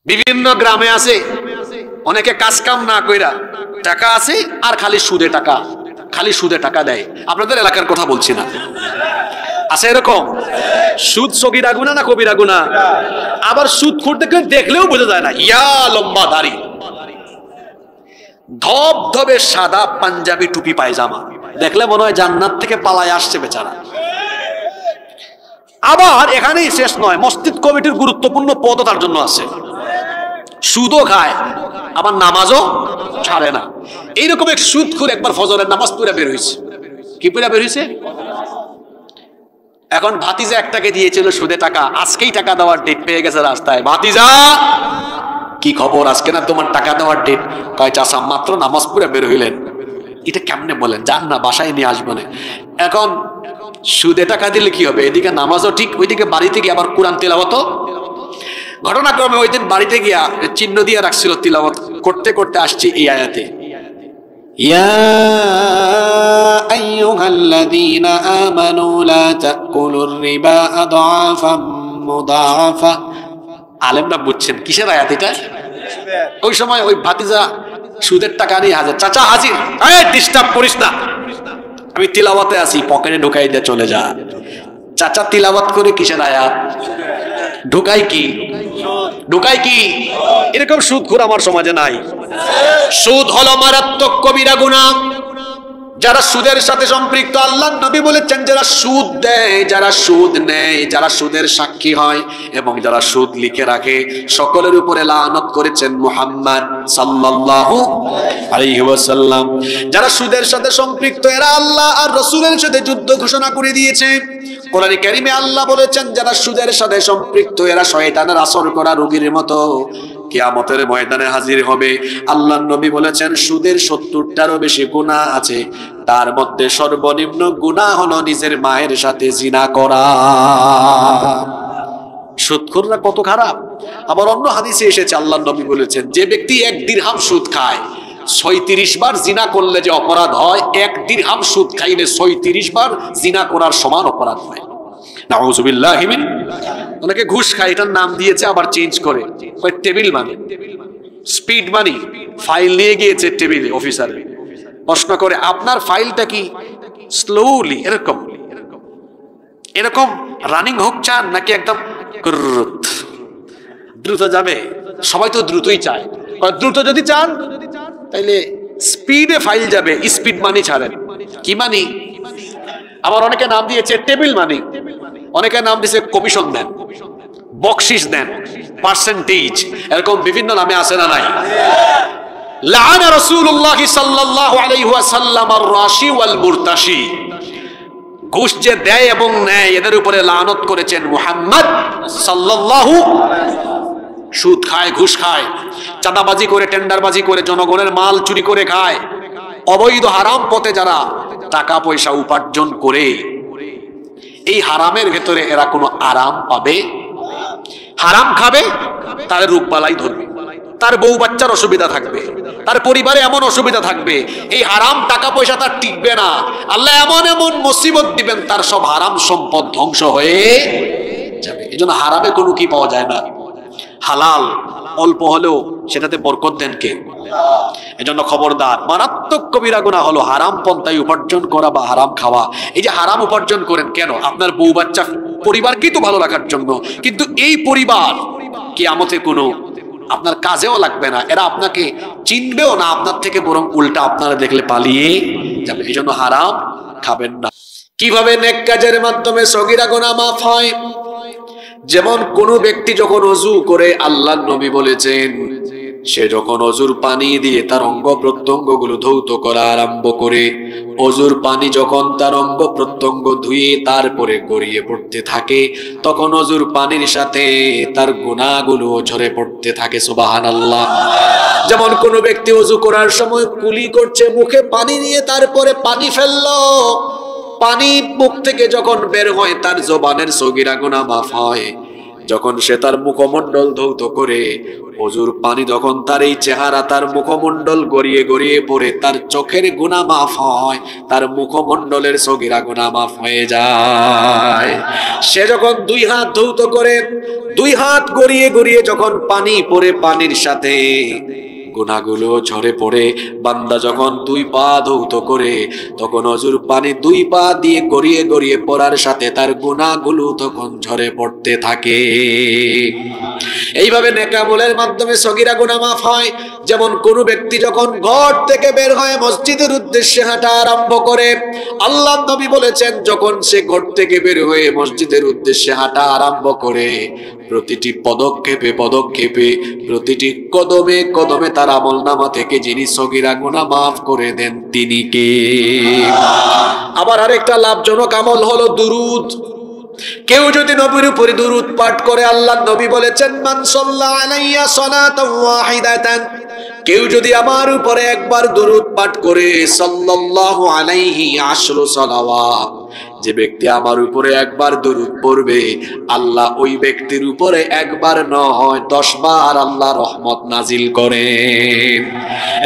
বিভিন্ন গ্রামে আছে অনেকে কাজ কাম না কইরা টাকা আছে আর খালি সুদে টাকা দেয়। আপনাদের এলাকার কথা বলছি না, আছে এরকম? সুদ সগীরা গুনাহ না কবিরা গুনাহ? আবার সুদ খোরদেরকে দেখলেও বোঝা যায় না, ইয়া লম্বা দাড়ি, ধবধবে সাদা পাঞ্জাবি টুপি পায়জামা, দেখলে মনে হয় জান্নাত থেকে পালায় আসছে বেচারা। আবার এখানেই শেষ নয়, মসজিদ কমিটির গুরুত্বপূর্ণ পদও তার জন্য আছে, সুদও খায় আবার নামাজও ছাড়ে না। এইরকম এক সুদখোর একবার ফজরের নামাজ পড়ে বের হয়েছে। কি পড়ে বের হয়েছে? এখন ভাতিজা একটাকে দিয়েছিল সুদে টাকা, আজকেই টাকা দেওয়ার ডেট পেয়ে গেছে রাস্তায়। ভাতিজা কি খবর, আজকে না তোমার টাকা দেওয়ার ডেট? কয় চাচা মাত্র নামাজ পড়ে বের হইলেন। এটা কেমনে বলেন? যান না বাসায় নিয়ে আসবো না। এখন সুদে টাকা দিলে কি হবে? এদিকে নামাজও ঠিক, ওইদিকে বাড়িতে গিয়ে আবার কোরআন তিলাওয়াত। ঘটনাক্রমে ওই দিন বাড়িতে গিয়া চিহ্ন দিয়ে রাখছিল, তিলাওয়াত করতে করতে আসছি এই আয়াতে, ইয়া আইয়ুহাল্লাযীনা আমানু লা তাকুলুর রিবা আদআফাম মুদাআফা। আলেমরা বুঝছেন কিসের আয়াত এটা? ওই সময় ওই ভাতিজা সুদের টাকা নিয়ে হাজির, চাচা হাজির, এই ডিস্টার্ব করিস না, আমি তিলাওয়াতে আছি, পকেটে ঢুকাই দিয়ে চলে যা। চাচা তিলাওয়াত করে কিসের আয়াত? ঢুকাই কি? এরকম সুদখোর আমার সমাজে নাই। সুদ হলো মারাত্মক কবিরা গুনাহ। যারা সুদের সাথে সম্পৃক্ত, আল্লাহর নবী বলেছেন যারা সুদ দেয়, যারা সুদ নেয়, যারা সুদের সাক্ষী হয় এবং যারা সুদ লিখে রাখে, সকলের উপরে লানত করেছেন মুহাম্মদ সাল্লাল্লাহু আলাইহি ওয়াসাল্লাম। যারা সুদের সাথে সম্পৃক্ত এরা আল্লাহ আর রাসূলের সাথে যুদ্ধ ঘোষণা করে দিয়েছে। কোরআনে কারিমে আল্লাহ বলেছেন যারা সুদের সাথে সম্পৃক্ত এরা শয়তানের আসর করা রোগীর মতো কিয়ামতের ময়দানে হাজির হবে। আল্লাহর নবী বলেছেন সুদের 70টারও বেশি গুনাহ আছে, তার মধ্যে সর্বনিম্ন গুনাহ হলো নিজের মায়ের সাথে জিনা করা। সুদখোররা কত খারাপ। আবার অন্য হাদিসে এসেছে আল্লাহর নবী বলেছেন যে ব্যক্তি 1 দিরহাম সুদ খায়, 36 বার জিনা করলে যে অপরাধ হয়, 1 দিরহাম সুদ খাইলে 36 বার জিনা করার সমান অপরাধ হয়। নাউযুবিল্লাহি মিন। অনেকে ঘুষ খায়, এটার নাম দিয়েছে আবার চেঞ্জ করে, টেবিল মানি, স্পিড মানি। ফাইল নিয়ে গিয়েছে টেবিলে অফিসার, প্রশ্ন করে আপনার ফাইলটা কি স্লোলি এরকম রানিং হোক চান নাকি একদম দ্রুত যাবে? সবাই তো দ্রুতই চায়। দ্রুত যদি চান তাইলে স্পিডে ফাইল যাবে, স্পিড মানি ছাড়েন। কি মানি? আবার অনেকে নাম দিয়েছে টেবিল মানি, অনেকে নাম দিয়েছে কমিশন দেন, বকশিশ দেন, পার্সেন্টেজ, এরকম বিভিন্ন নামে আছে না নাই? লাআনা রাসূলুল্লাহ সাল্লাল্লাহু আলাইহি ওয়াসাল্লাম আর-রাশি ওয়াল মুরতাশি। ঘুষ যে দেয় এবং নেয় এদের উপরে লানত করেছেন মুহাম্মদ সাল্লাল্লাহু। সুদ খায়, ঘুষ খায়, চাঁদাবাজি করে, টেন্ডারবাজি করে, জনগণের মাল চুরি করে খায়, অবৈধ হারাম পথে যারা টাকা পয়সা উপার্জন করে, এই হারামের ভেতরে এরা কোনো আরাম পাবে? হারাম খাবে, তার রোগ বালাই ধরবে, তার বউ বাচ্চার অসুবিধা থাকবে, তার পরিবারে এমন অসুবিধা থাকবে, এই হারাম টাকা পয়সা তার টিকবে না। আল্লাহ এমন এমন মুসিবত দিবেন, তার সব হারাম সম্পদ ধ্বংস হয়ে যাবে। এজন্য হারামে কোনো কি পাওয়া যায় না, হালাল অল্প হলেও সেটাতে বরকত দেন কে? এজন্য খবরদার, মারাত্মক কবিরা গুনাহ হলো হারাম পন্থায় উপার্জন করা বা হারাম খাওয়া। এই যে হারাম উপার্জন করেন কেন? আপনার বউ বাচ্চা পরিবারকেই তো ভালো রাখার জন্য, কিন্তু এই পরিবার কিয়ামতে কোনো আপনার কাজেও লাগবে না, এরা আপনাকে চিনবেও না, আপনার থেকে বরং উল্টা আপনারা দেখলে পালিয়ে যাবে। এই জন্য হারাম খাবেন না। কিভাবে নেক কাজের মাধ্যমে সগীরা গুনাহ মাফ হয়? যেমন কোন ব্যক্তি যখন ওযু করে, আল্লাহর নবী বলেছেন সে যখন ওযুর পানি দিয়ে তার অঙ্গ প্রত্যঙ্গ গুলো ধৌত করা আরম্ভ করে, ওযুর পানি যখন তার অঙ্গ প্রত্যঙ্গ ধুয়ে তারপরে গড়িয়ে পড়তে থাকে, তখন ওযুর পানির সাথে তার গুনাহগুলো ঝরে পড়তে থাকে। সুবহানাল্লাহ। যেমন কোন ব্যক্তি ওযু করার সময় কুলি করছে, মুখে পানি নিয়ে তারপরে পানি ফেললো, পানি মুখ থেকে যখন বের হয় তার জবানের সগীরা গুনাহ মাফ হয়। যখন সে তার মুখমণ্ডল ধৌত করে, অজুর পানি যখন তার এই চেহারা তার মুখমণ্ডল গড়িয়ে গড়িয়ে পড়ে, তার চোখের গুনাহ মাফ হয়, তার মুখমণ্ডলের সগীরা গুনাহ মাফ হয়ে যায়। সে যখন দুই হাত ধৌত করে, দুই হাত গড়িয়ে গড়িয়ে যখন পানি পড়ে, পানির সাথে গুনাহগুলো ঝরে পড়ে, বান্দা যখন দুই পা ধৌত করে, তখন অজুর পানি দুই পা দিয়ে গড়িয়ে গড়িয়ে পড়ার সাথে তার গুনাহগুলো তখন ঝরে পড়তে থাকে। এইভাবে নেক আমলের মাধ্যমে সগীরা গুনাহ মাফ হয়। যেমন কোন ব্যক্তি যখন ঘর থেকে বের হয়ে মসজিদের উদ্দেশ্যে হাঁটা আরম্ভ করে, আল্লাহর নবী বলেছেন যখন সে ঘর থেকে বের হয়ে মসজিদের উদ্দেশ্যে হাঁটা আরম্ভ করে, প্রতিটি পদক্ষেপে পদক্ষেপে, প্রতিটি কদমে কদমে তার আমলনামা থেকে যিনি সগীরা গুনাহ মাফ করে দেন তিনি কে? আবার আরেকটা লাভজনক আমল হলো দুরূদ। কেউ যদি নবীর উপরে দুরূদ পাঠ করে, আল্লাহর নবী বলেছেন মান সাল্লা আলাইয়া সালাতান ওয়াহিদাতান, কেউ যদি আমার উপরে একবার দুরূদ পাঠ করে, সাল্লাল্লাহু আলাইহি আশরু সালাওয়াত, যে ব্যক্তি আমার উপরে একবার দুরূদ পড়বে, আল্লাহ ওই ব্যক্তির উপরে একবার নয় 10 বার আল্লাহ রহমত নাজিল করেন।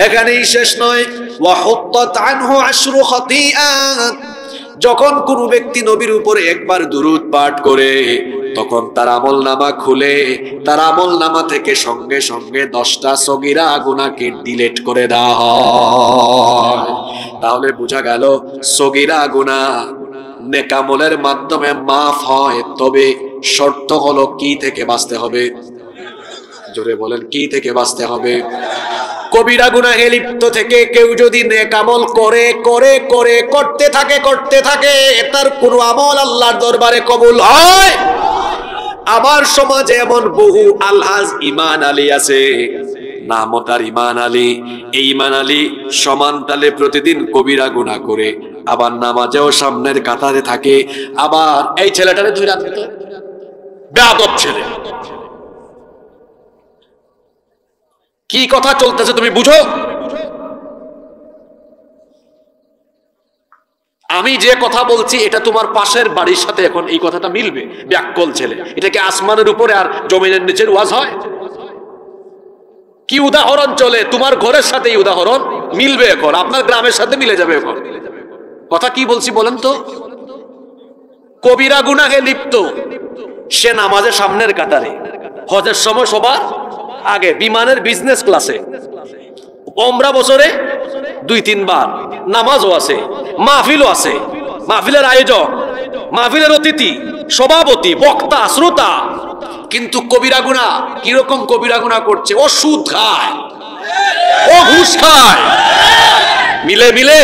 এখানেই শেষ নয়, ওয়া হুত্তাত আনহু আশরু খাতিআত, যখন কোন ব্যক্তি নবীর উপরে একবার দুরূদ পাঠ করে, তখন তার আমলনামা খুলে তার আমলনামা থেকে সঙ্গে সঙ্গে 10টা সগীরা গুনাহকে ডিলিট করে দেওয়া হয়। তাহলে বোঝা গেল সগীরা গুনাহ নেক আমলের মাধ্যমে মাফ হয়, তবে শর্ত হলো কি থেকে বাঁচতে হবে? জোরে বলেন, কি থেকে বাঁচতে হবে? কবিরা গুনাহে লিপ্ত থেকে কেউ যদি নেক আমল করে করে করে করতে থাকে, তার কোন আমল আল্লাহর দরবারে কবুল হয়? আমার সমাজে এমন বহু আলহাজ ইমান আলী আছে, নাম তার ইমান আলী। এই ইমান আলী সমান তালে প্রতিদিন কবিরা গুনাহ করে, আবার নামাজেও সামনের কাতারে থাকে। আবার এই ছেলেটারে দুই রাত বেয়াদব ছেলে, কি কথা চলতেছে তুমি বুঝো? আমি যে কথা বলছি এটা তোমার পাশের বাড়ির সাথে এখন এই কথাটা মিলবে। ব্যাককল ছেলে, এটা কি আসমানের উপরে আর জমিনের নিচের ওয়াজ হয়? কি উদাহরণ চলে তোমার ঘরের সাথে, এই উদাহরণ মিলবে এখন, আপনার গ্রামের সাথে মিলে যাবে এখন। কথা কি বলছি বলেন তো? কবিরা গুনাহে লিপ্ত, সে নামাজের সামনের কাতারে, হজের সময় সবার আগে, বিমানের বিজনেস ক্লাসে, ওমরা বছরে 2-3 বার, নামাজও আছে, মাহফিলও আছে, মাহফিলের আয়োজক, মাহফিলের অতিথি, সভাপতি, বক্তা, শ্রোতা, কিন্তু কবিরা গুনাহ। কিরকম কবিরা গুনাহ করছে? ও সুদ খায়, ও ঘুষ খায়, মিলে মিলে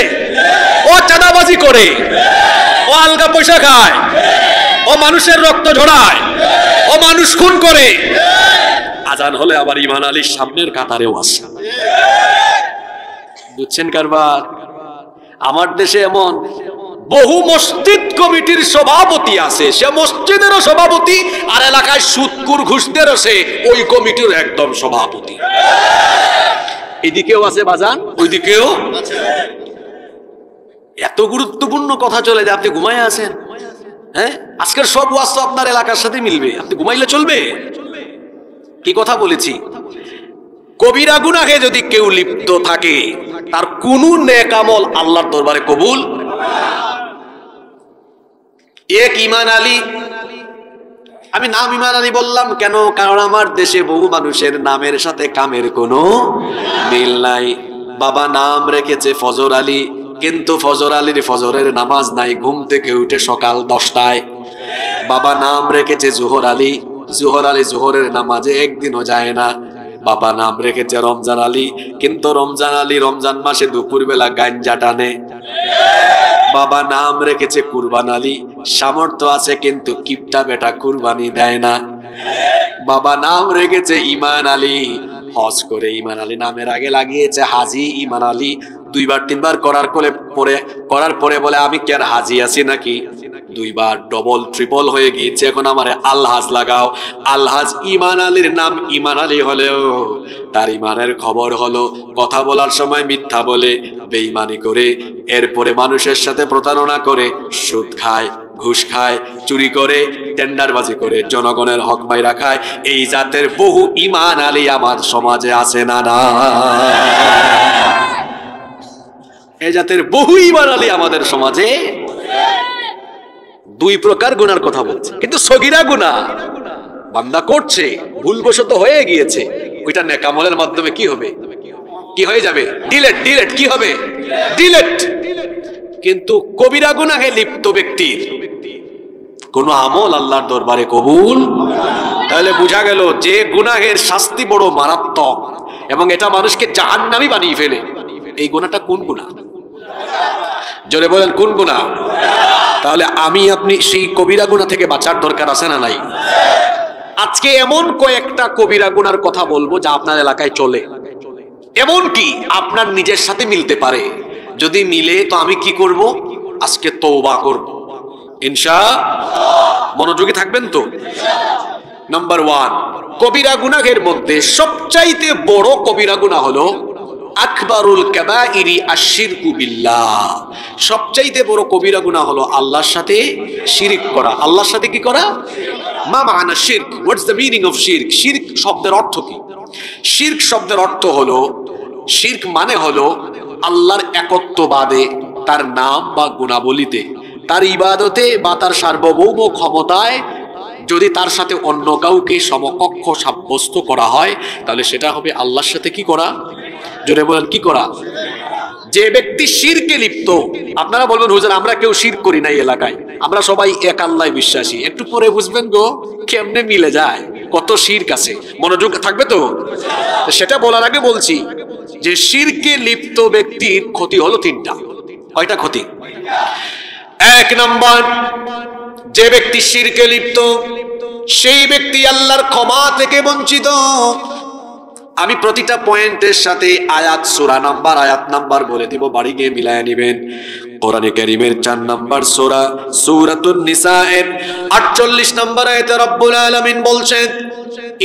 ও চাঁদাবাজি করে, ও আলগা পয়সা খায়, ও মানুষের রক্ত ঝরায়, ও মানুষ খুন করে। আজান হলে আবার ইমান আলীর সামনের কাতারেও আসে। বুঝছেন কারবার? আমার দেশে এমন বহু মসজিদ কমিটির সভাপতি আছে, সে মসজিদেরও সভাপতি, আর এলাকায় সুদকুর ঘুষদেরও সে ওই কমিটির একদম সভাপতি। এদিকেও আছে বাজান, ওইদিকেও। এত গুরুত্বপূর্ণ কথা চলে যে আপনি ঘুমায় আছেন। হ্যাঁ, আজকের সব ওয়াজ তো আপনার এলাকার সাথে মিলবে, আপনি ঘুমাইলে চলবে? কি কথা বলেছি? কবিরা গুনাহে যদি কেউ লিপ্ত থাকে, তার কোন নেক আমল আল্লাহর দরবারে কবুল। এক ইমান আলী, আমি নাম ইমান আলী বললাম কেন? কারণ আমার দেশে বহু মানুষের নামের সাথে কামের কোনো মিল নাই। বাবা নাম রেখেছে ফজর আলী, কিন্তু ফজর আলীর ফজরের নামাজ নাই, ঘুম থেকে উঠে সকাল 10টায়। বাবা নাম রেখেছে জোহর আলী, জোহর আলী জোহরের নামাজে একদিনও যায় না। বাবা নাম রেখেছে রমজান আলী, কিন্তু রমজান আলী রমজান মাসে দুপুর বেলা গাঞ্জা টানে। বাবা নাম রেখেছে কুরবান আলী, সামর্থ্য আছে কিন্তু কিপটা বেটা কুরবানি দেয় না। বাবা নাম রেখেছে ইমান আলী, হজ করে ইমান আলী নামের আগে লাগিয়েছে হাজি ইমান আলী। 2-3 বার করার পরে বলে আমি কি আর হাজি আছি নাকি? 2 বার ডবল ট্রিপল হয়ে গিয়েছে, এখন আমারে আলহাজ লাগাও। আলহাজ ইমান আলীর নাম ইমান আলী হলেও তার ইমানের খবর হলো কথা বলার সময় মিথ্যা বলে, বেঈমানি করে, এরপরে মানুষের সাথে প্রতারণা করে, সুদ খায়, ঘুষ খায়, চুরি করে, টেন্ডারবাজি করে, জনগণের হক মাইরা খায়। এই জাতের বহু ঈমান আলী আমার সমাজে আছে না না? এই জাতের বহু ঈমান আলী আমাদের সমাজে। দুই প্রকার গুনার কথা বলছে, কিন্তু সগীরা গুনাহ বান্দা করছে, ভুলবশত হয়ে গিয়েছে, ওইটা নেক আমলের মাধ্যমে কি হবে? কি হয়ে যাবে? ডিলেট কি হবে? ডিলেট। কিন্তু কবিরা গুনাহে লিপ্ত ব্যক্তির কোন আমল আল্লাহর দরবারে কবুল। তাহলে বোঝা গেল যে গুনাহের শাস্তি বড় মারাত্মক এবং এটা মানুষকে জাহান্নামী বানিয়ে ফেলে, এই গুনাহটা কোন গুনাহ? জোরে বলেন কোন গুনাহ? তাহলে আমি আপনি সেই কবিরা গুনাহ থেকে বাঁচার দরকার আছে না নাই? আজকে এমন কয়েকটা কবিরা গুনার কথা বলবো যা আপনার এলাকায় চলে, এমন কি আপনার নিজের সাথে মিলতে পারে। যদি মিলে তো আমি কি করব? আজকে তওবা করব ইনশাআল্লাহ। মনোযোগী থাকবেন তো? নাম্বার 1, কবিরা গুনাহের মধ্যে সবচাইতে বড় কবিরা গুনাহ হলো আকবারুল কাবাইরি আশশিরকু বিল্লাহ। সবচাইতে বড় কবিরা গুনাহ হলো আল্লাহর সাথে শিরক করা। আল্লাহর সাথে কি করা? মা মানা শিরক? হোয়াটস দ্য মিনিং অফ শিরক? শিরক শব্দের অর্থ কি? শিরক শব্দের অর্থ হলো, শিরক মানে হলো আল্লাহর একত্ববাদে, তার নাম বা গুণাবলীতে, তার ইবাদতে বা তার সার্বভৌম ক্ষমতায় যদি তার সাথে অন্য কাউকে সমকক্ষ সাব্যস্ত করা হয়, তাহলে সেটা হবে আল্লাহর সাথে কি করা? জোরে বলেন কি করা? যে ব্যক্তি শিরকে লিপ্ত, আপনারা বলবেন হুজুর আমরা কেউ শিরক করি না এই এলাকায়, আমরা সবাই এক আল্লাহ বিশ্বাসী। একটু পরে বুঝবেন গো কেমনে মিলে যায়, কত শিরক আছে। মনোযোগ থাকবে তো? সেটা বলার আগে বলছি যে শিরকে লিপ্ত ব্যক্তির ক্ষতি হলো 3টা। কয়টা ক্ষতি? 1 নাম্বার, যে ব্যক্তি শিরকে লিপ্ত সেই ব্যক্তি আল্লাহর ক্ষমা থেকে বঞ্চিত। আমি প্রতিটা পয়েন্টের সাথে আয়াত, সূরা নাম্বার, আয়াত নাম্বার বলে দিব, বাড়ি গিয়ে মিলায় নেবেন। কোরআনে কারীমের 4 নাম্বার সূরা সূরাতুন নিসা এর 48 নাম্বার আয়াতে রব্বুল আলামিন বলছেন,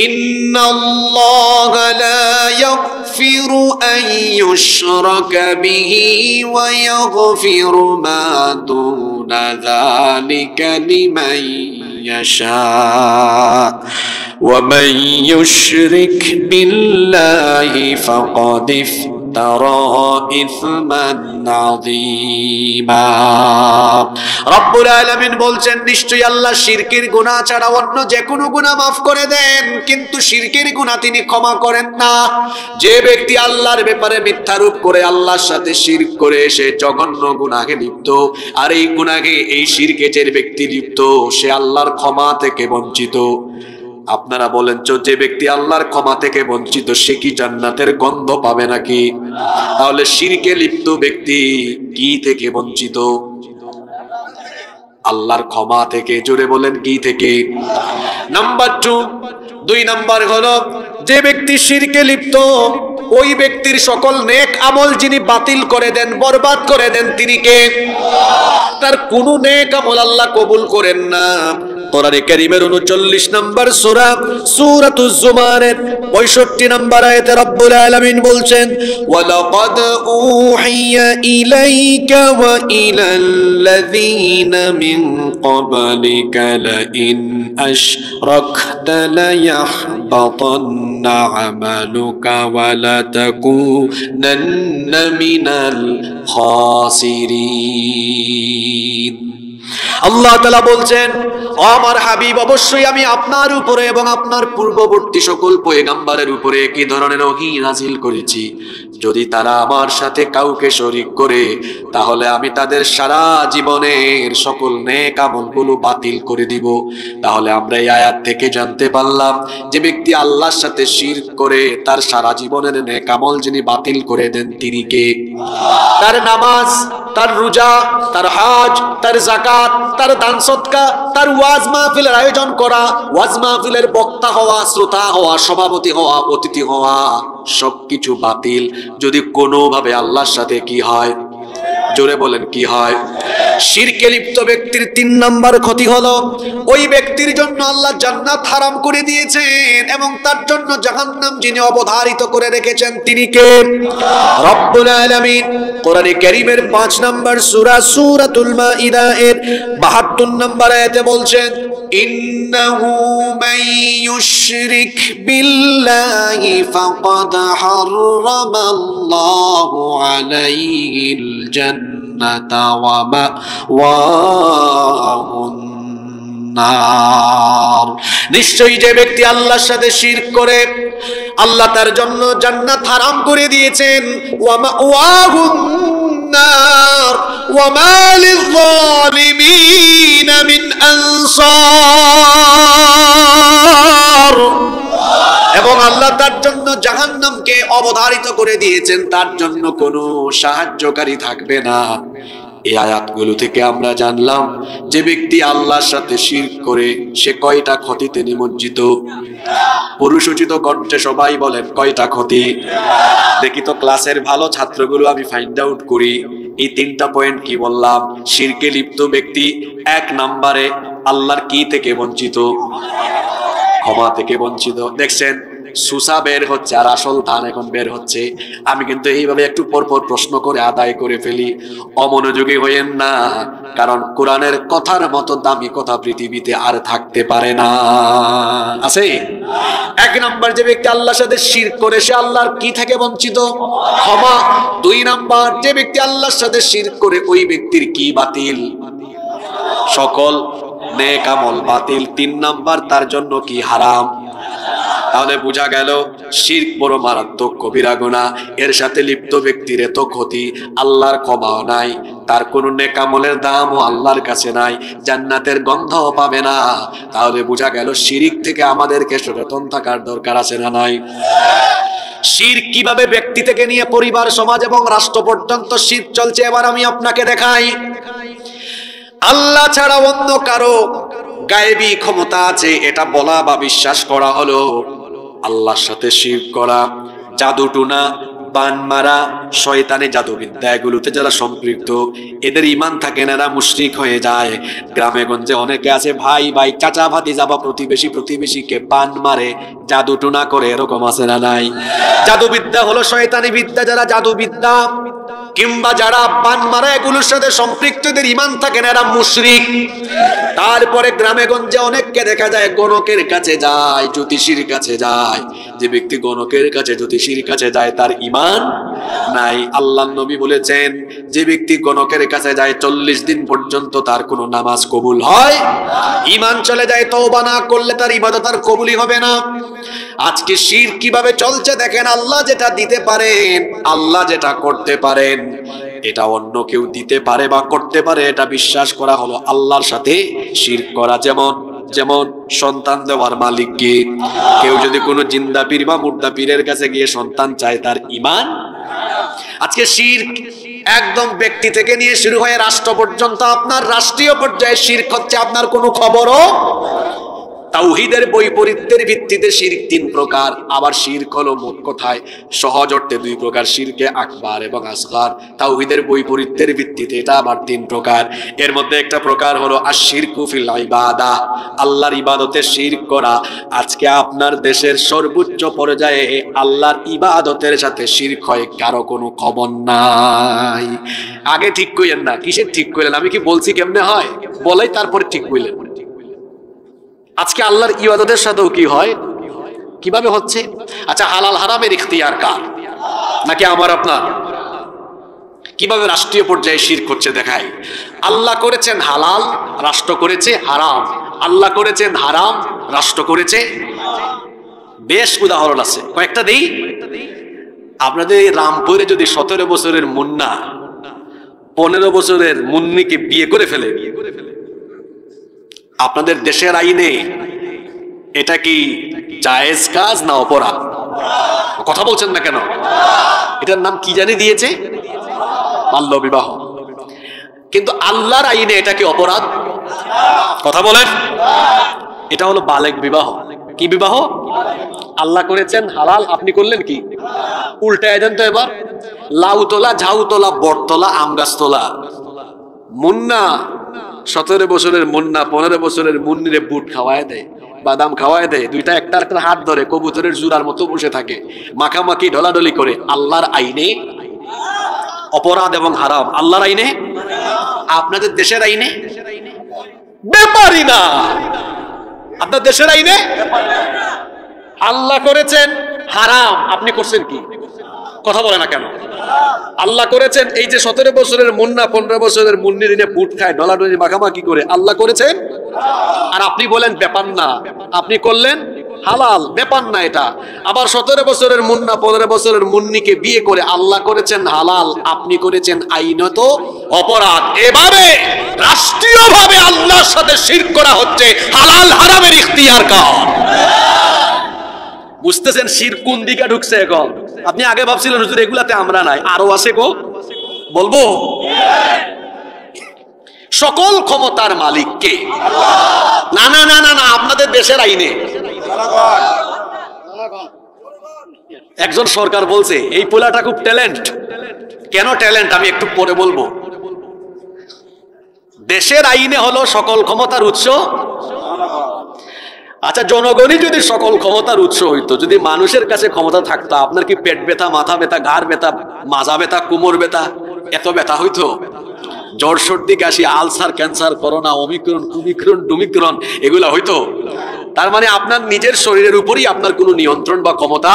ইন্নাল্লাহা লা ইয়াগফিরু আন ইউশরাকা বিহি ওয়া ইয়াগফিরু মা দুনা যালিকা লিমান ইয়াশা ওয়া মান ইউশরিক বিল্লাহি ফাকাদ ইফতারা ইসমান আযীমা। রব্বুল আলামিন বলছেন, নিশ্চয়ই আল্লাহ শিরকের গুনাহ ছাড়া অন্য যে কোনো গুনাহ মাফ করে দেন, কিন্তু শিরকের গুনাহ তিনি ক্ষমা করেন না। যে ব্যক্তি আল্লাহর ব্যাপারে মিথ্যারোপ করে, আল্লাহর সাথে শিরক করে, সে জঘন্য গুনাহে লিপ্ত। আর এই গুনাহে, এই শিরকে যে ব্যক্তি লিপ্ত, সে আল্লাহর ক্ষমা থেকে বঞ্চিত। আপনারা বলেন তো, যে ব্যক্তি আল্লাহর ক্ষমা থেকে বঞ্চিত সে কি জান্নাতের গন্ধ পাবে নাকি? তাহলে শিরকে লিপ্ত ব্যক্তি কি থেকে বঞ্চিত? আল্লাহর ক্ষমা থেকে। জোরে বলেন কি থেকে? নাম্বার 2 নাম্বার হলো, যে ব্যক্তি শিরকে লিপ্ত ওই ব্যক্তির সকল নেক আমল যিনি বাতিল করে দেন, বরবাদ করে দেন, তিনি কে? তার কোন নেক আমল আল্লাহ কবুল করেন না। কোরআনে কারীমের 39 নাম্বার সূরা সূরাতুজ জুমারের 65 নাম্বার আয়াতে রব্বুল আলামিন বলছেন, ওয়ালাকাদ উহিয়া ইলাইকা ওয়া ইলাল্লাযীনা মিন ক্বাবলিকা লাইন আশরাকতা লায়াহবাতান্না আমালুকা ওয়া লাতাকুনান্না মিনাল খাসিরিন। আল্লাহ তাআলা বলছেন, আমার হাবিব, অবশ্যই আমি আপনার উপরে এবং আপনার পূর্ববর্তী সকল পয়গম্বরের উপরে কি ধরনের ওহী নাযিল করেছি, যদি তারা আমার সাথে কাউকে শরীক করে তাহলে আমি তাদের সারা জীবনের সকল নেক আমলগুলো বাতিল করে দিব। তাহলে আমরা এই আয়াত থেকে জানতে পারলাম যে ব্যক্তি আল্লাহর সাথে শিরক করে তার সারা জীবনের নেক আমল যিনি বাতিল করে দেন তিনি কে? তার নামাজ, তার রোজা, তার হজ, তার যাকাত, তার দান সদকা, তার ওয়াজ মাহফিলের আয়োজন করা, ওয়াজ মাহফিলের বক্তা হওয়া, শ্রোতা হওয়া, সভাপতি হওয়া, অতিথি হওয়া, সবকিছু বাতিল যদি কোনোভাবে আল্লাহর সাথে কি হয়? জোরে বলেন কি হয়? শিরকে লিপ্ত ব্যক্তির 3 নাম্বার ক্ষতি হলো ওই ব্যক্তির জন্য আল্লাহ জান্নাত হারাম করে দিয়েছেন এবং তার জন্য জাহান্নাম যিনি অবধারিত করে রেখেছেন তিনি কে? রব্বুল আলামিন। কোরআনে কারীমের 5 নাম্বার সূরা সূরাতুল মাইদা এর 72 নাম্বার আয়াতে বলছেন, ইন্নাহু মান ইউশরিক বিল্লাহি ফাকাদ হারামাল্লাহু আলাইহিল জান্নাতা ওয়া মাওয়াহুন নার। নিশ্চয়ই যে ব্যক্তি আল্লাহর সাথে শিরক করে আল্লাহ তার জন্য জান্নাত হারাম করে দিয়েছেন। ওয়া মাওয়াহুন নার ওয়া মা লিয-যালিমিন মিন আনসার। এবং আল্লাহ তার জন্য জাহান্নামকে অবধারিত করে দিয়েছেন, তার জন্য কোনো সাহায্যকারী থাকবে না। এই আয়াতগুলো থেকে আমরা জানলাম যে ব্যক্তি আল্লাহর সাথে শিরক করে সে কয়টা ক্ষতিতে নিমজ্জিত। পুরুষোচিত কণ্ঠে সবাই বলেন কয়টা ক্ষতি। দেখি তো ক্লাসের ভালো ছাত্রগুলো আমি ফাইন্ড আউট করি। এই 3টা পয়েন্ট কি বললাম? শিরকে লিপ্ত ব্যক্তি 1 নম্বরে আল্লাহর কি থেকে বঞ্চিত? ক্ষমা থেকে বঞ্চিত। দেখছেন সুসা বের হচ্ছে আর আসল ধান এখন বের হচ্ছে। আমি কিন্তু এইভাবে একটু পরপর প্রশ্ন করে আদায় করে ফেলি, অমনোযোগী হইেন না, কারণ কোরআনের কথার মতো দামি কথা পৃথিবীতে আর থাকতে পারে না। আছে 1 নাম্বার, যে ব্যক্তি আল্লাহর সাথে শিরক করে সে আল্লাহর কি থেকে বঞ্চিত? ক্ষমা। 2 নাম্বার, যে ব্যক্তি আল্লাহর সাথে শিরক করে ওই ব্যক্তির কি বাতিল? সকল নেক আমল বাতিল। 3 নাম্বার, তার জন্য কি হারাম। তাহলে বোঝা গেল শিরক বড় মারাত্মক কবিরা গুনাহ। এর সাথে লিপ্ত ব্যক্তির এত ক্ষতি, আল্লাহর ক্ষমাও নাই, তার কোনো নেক আমলের দামও আল্লাহর কাছে নাই, জান্নাতের গন্ধও পাবে না। তাহলে বোঝা গেল শিরক থেকে আমাদেরকে সচেতন থাকার দরকার আছে না নাই? শিরক কিভাবে ব্যক্তি থেকে নিয়ে পরিবার, সমাজ এবং রাষ্ট্র পর্যন্ত শিরক চলছে এবার আমি আপনাকে দেখাই। আল্লাহ ছাড়া অন্য কারো গায়েবী ক্ষমতা আছে এটা বলা বা বিশ্বাস করা হলো আল্লাহর সাথে শিরক করা। জাদু টুনা, বান মারা, শয়তানি জাদুবিদ্যা এগুলোতে যারা সম্পৃক্ত এদের ঈমান থাকে না, এরা মুশরিক হয়ে যায়। গ্রামে গঞ্জে অনেকে আছে ভাই ভাই, চাচা ভাতিজা বা প্রতিবেশী প্রতিবেশীকে বান মারে, জাদু টুনা করে, এরকম আছে না নাই? জাদুবিদ্যা হলো শয়তানি বিদ্যা। যারা জাদুবিদ্যা কিংবা যারা বান মারা এগুলোর সাথে সম্পৃক্তদের ঈমান থাকে না, এরা মুশরিক। তারপরে গ্রামে গঞ্জে অনেককে দেখা যায় গণকের কাছে যায়, জ্যোতিষীর কাছে যায়। যে ব্যক্তি গণকের কাছে জ্যোতিষীর কাছে যায় তার ঈমান নাই। আল্লাহর নবী বলেছেন যে ব্যক্তি গণকের কাছে যায় 40 দিন পর্যন্ত তার কোনো নামাজ কবুল হয়, ঈমান চলে যায়, তওবা না করলে তার ইবাদত আর কবুলই হবে না। আজকে শিরক কিভাবে চলছে দেখেন। আল্লাহ যেটা দিতে পারেন, আল্লাহ যেটা করতে পারেন, এটা অন্য কেউ দিতে পারে বা করতে পারে এটা বিশ্বাস করা হলো আল্লাহর সাথে শিরক করা। যেমন সন্তান দেওয়ার মালিক কে? কেউ যদি কোনো জিন্দা পীর বা মুর্দা পীরের কাছে গিয়ে সন্তান চায় তার ঈমান। আজকে শিরক একদম ব্যক্তি থেকে নিয়ে শুরু হয়ে রাষ্ট্র পর্যন্ত, আপনার রাষ্ট্রীয় পর্যায়ে শিরক হচ্ছে, আপনার কোনো খবরও। তাওহীদের বৈপরীত্যের ভিত্তিতে শিরক 3 প্রকার। আবার শিরক হলো মোট কথায় সহজ অর্থে 2 প্রকার, শিরকে আকবার এবং আসগার। তাওহীদের বৈপরীত্যের ভিত্তিতে এটা আবার 3 প্রকার। এর মধ্যে একটা প্রকার হলো আশ-শিরকু ফিল ইবাদাহ, আল্লাহর ইবাদতে শিরক করা। আজকে আপনার দেশের সর্বোচ্চ পর্যায়ে আল্লাহর ইবাদতের সাথে শিরক হয়, কারো কোনো খবর নাই। আগে ঠিক কইলেন না, কিসের ঠিক কইলেন? আমি কি বলছি কেমনে হয় বলাই তারপরে ঠিক কইলেন। আজকে আল্লাহর ইবাদতের সাথেও কি হয়, কিভাবে হচ্ছে? আচ্ছা, হালাল হারামের ইখতিয়ার কার? নাকি আমার আপনার? কিভাবে রাষ্ট্রীয় পর্যায়ে শিরক হচ্ছে দেখাই। আল্লাহ করেছেন হালাল, রাষ্ট্র করেছে হারাম। আল্লাহ করেছেন হারাম, রাষ্ট্র করেছে। বেশ উদাহরণ আছে, কয়েকটা দেই। আপনাদের রামপুরে যদি 17 বছরের মুন্না 15 বছরের মুন্নিকে বিয়ে করে ফেলে, আপনাদের দেশের আইনে এটা কি জায়েজ কাজ না অপরাধ? কথা বলছেন না কেন? এটার নাম কি জানি দিয়েছে? বাল্য বিবাহ। কিন্তু আল্লাহর আইনে এটা কি অপরাধ? কথা বলেন। এটা হলো বালেগ বিবাহ। কি বিবাহ? আল্লাহ করেছেন হালাল, আপনি করলেন কি? উল্টায় দেন তো এবার। লাউ তোলা, ঝাউ তোলা, বট তোলা, আম গাছ তোলা, মুন্না 17 বছরের মুন্না 15 বছরের মুন্নিরে বুট খাওয়ায় দেয়, বাদাম খাওয়ায় দেয়, দুইটা একটা একটা হাত ধরে কবুতরের জুরার মতো বসে থাকে, মাখামাখি ঢলাঢলি করে। আল্লাহর আইনে অপরাধ এবং হারাম, আল্লাহর আইনে, আপনাদের দেশের আইনে ব্যাপারই না। আপনার দেশের আইনে আল্লাহ করেছেন হারাম, আপনি করছেন কি? কথা বলে না কেন? আল্লাহ করেছেন এই যে 17 বছরের মুন্না 15 বছরের মুন্নির এনে বুট খায়, ডলাডলি মাখামাখি করে, আল্লাহ করেছেন। আর আপনি বলেন ব্যাপার না, আপনি করলেন হালাল, ব্যাপার না এটা। আবার 17 বছরের মুন্না 15 বছরের মুন্নিকে বিয়ে করে আল্লাহ করেছেন হালাল, আপনি করেছেন আইনত অপরাধ। এভাবে রাষ্ট্রীয়ভাবে আল্লাহর সাথে শিরক করা হচ্ছে, হালাল হারামের ইখতিয়ার কার। বুঝতেছেন শিরক কোন দিকে ঢুকছে এখন? আপনি আগে ভাবছিলেন হুজুর এগুলাতে আমরা নাই, আরো আছে গো। বলবো সকল ক্ষমতার মালিক কে? না না না না না, আপনাদের দেশের আইনে। একজন সরকার বলছে এই পোলাটা খুব ট্যালেন্ট। কেন ট্যালেন্ট আমি একটু পরে বলবো। দেশের আইনে হলো সকল ক্ষমতার উৎস। আচ্ছা, জনগণই যদি সকল ক্ষমতার উৎস হইতো, যদি মানুষের কাছে ক্ষমতা থাকতো, আপনার কি পেট ব্যথা, মাথা ব্যথা, ঘাড় ব্যথা, মাজা ব্যথা, কোমর ব্যথা, এত ব্যথা হইতো? জ্বর, সর্দি, কাশি, আলসার, ক্যান্সার, করোনা, ওমিক্রন, কুমিক্রন, ডুমিক্রন, এগুলা হইতো? তার মানে আপনার নিজের শরীরের উপরই আপনার কোনো নিয়ন্ত্রণ বা ক্ষমতা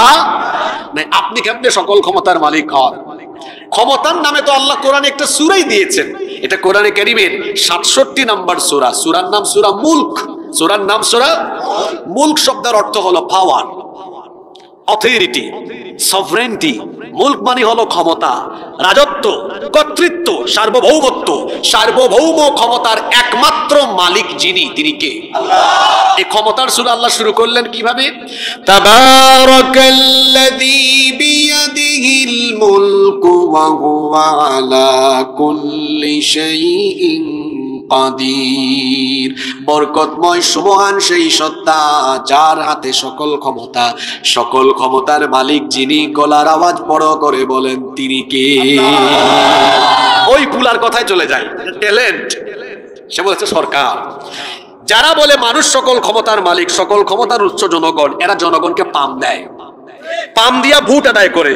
নাই। আপনি কেমনে সকল ক্ষমতার মালিক হন? ক্ষমতার নামে তো আল্লাহ কোরআনে একটা সূরাই দিয়েছেন। এটা কোরআনে কারীমের 67 নম্বর সূরা। সূরার নাম সূরা মুলক। সূরার নাম সূরা মুলক। শব্দের অর্থ হলো পাওয়ার, অথরিটি, সভরেন্টি। মুলক মানে হলো ক্ষমতা, রাজত্ব, কর্তৃত্ব, সার্বভৌমত্ব। সার্বভৌম ক্ষমতার একমাত্র মালিক যিনি, তিনি কে? আল্লাহ। এই ক্ষমতার সূরা আল্লাহ শুরু করলেন কিভাবে? তাবারাকাল্লাযী বিয়াদিহিল মুলকু ওয়া হুয়া আলা কুল্লি শাইইন কাদির। বরকতময় সুবহান সেই সত্তা যার হাতে সকল ক্ষমতা। সকল ক্ষমতার মালিক যিনি, গলার আওয়াজ বড় করে বলেন তিনি কে? ওই পুলার কথায় চলে যায়, ট্যালেন্ট। সে বলেছে সরকার। যারা বলে মানুষ সকল ক্ষমতার মালিক, সকল ক্ষমতার উৎস জনগণ, এরা জনগণকে পাম দেয়, পাম দিয়া ভোট আদায় করে।